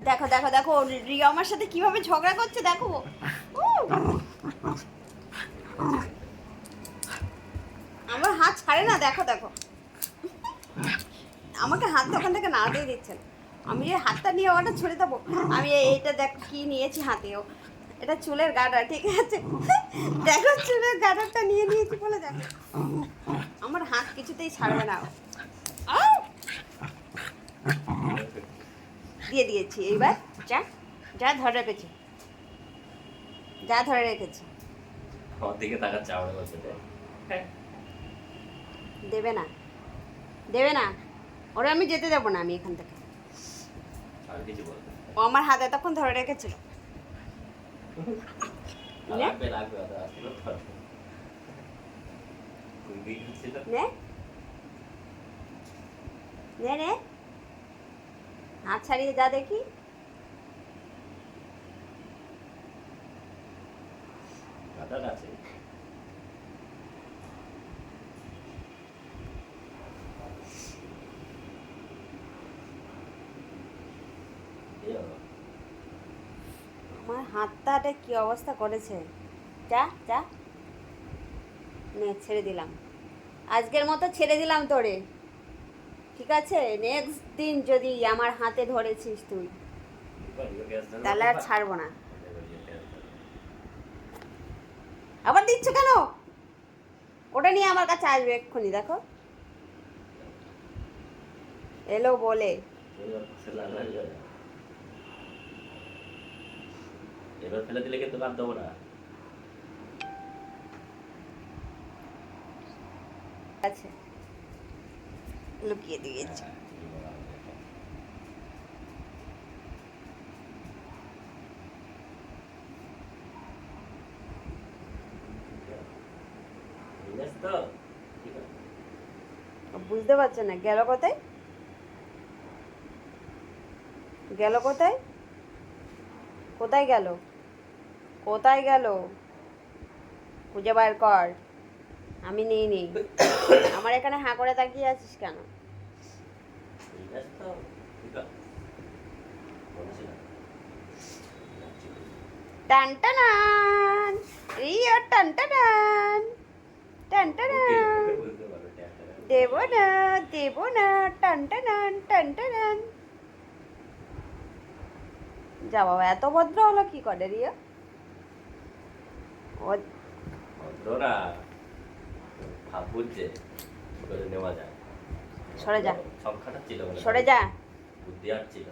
দেখো দেখো দেখো রিয়া আমার সাথে কিভাবে ঝগড়া করছে দেখো। আমার হাত ছাড়ে না, দেখো দেখো আমাকে হাত ওখান থেকে নাড়াতেই দিচ্ছে না। আমি এই হাতটা নিয়ে ওটা ছুড়ে দেবো। আমি এইটা দেখো কি নিয়েছি হাতেও, এটা চুলের গার্ডার, ঠিক আছে? দেখো চুলের গার্ডারটা নিয়ে নিয়েছি বলে দেখো আমার হাত কিছুতেই ছাড়বে না। আউ! দিয়ে দিয়েছি, এইবার যা যা ধরে রেখেছি, যা ধরে রেখেছি। আমার দিকে তাকাচ্ছে আমার কাছে। দেবে না, দেবে না, ওরা আমি যেতে দেবো না আমি এখান থেকে। আর কিছু বলবে ও আমার হাতে তখন ধরে রেখেছিল। লাগবে লাগবে ওটা আসলে কুড়ি ছিল নে নে নে, হাত ছাড়িয়ে যা দেখি। কাটার আছে। আমার হাতটাটা কি অবস্থা করেছে। যা যা, নে ছেড়ে দিলাম, আজকের মতো ছেড়ে দিলাম তোরে, ঠিক আছে? নেক্সট দিন যদি আমার হাতে ধরেছিস তুই তাহলে আর ছাড়বো না। আবার দিচ্ছ কেন? ওটা নিয়ে আমার কাছে আসবে এক্ষুনি, দেখো এলো বলে। এবার ফেলে দিলে কিন্তু বাদ দেবো না। আছে, লুকিয়ে দিয়েছি। বুঝতে পারছো না গেল কোথায়, গেল কোথায়, কোথায় গেল, কোথায় গেল, খুঁজে বার কর। আমি নিই নি। আমার এখানে হাঁ করে তাকিয়ে আছিস কেন? টান টানান, রিয়া টান টানান, টান টানান, দেব না দেব না, টান টানান টান টানান। যা বাবা, এত ভদ্র হলো কি করে রিয়া? ও ভদ্ররা ভাব বুঝছে কি করে নেওয়া যায়। সরে যা, সংখ্যাটা ছিল বলে সরে যা। বুদ্ধি আর ছিল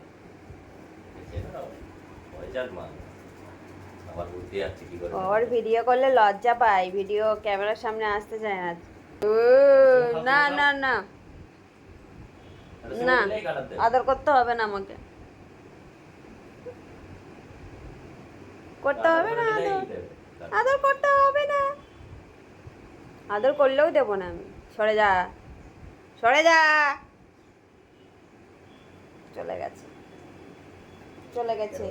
পয়সার মান, আমার বুদ্ধি আছে কি করে। ওর ভিডিও করলে লজ্জা পায়, ভিডিও ক্যামেরার সামনে আসতে চায় না। না না না না, আদর করতে হবে না আমাকে, করতে হবে না আদর, আদর করতে হবে না, আদর করলেও দেবো না আমি। সরে যা, সরে যা, চলে গেছে, চলে গেছে।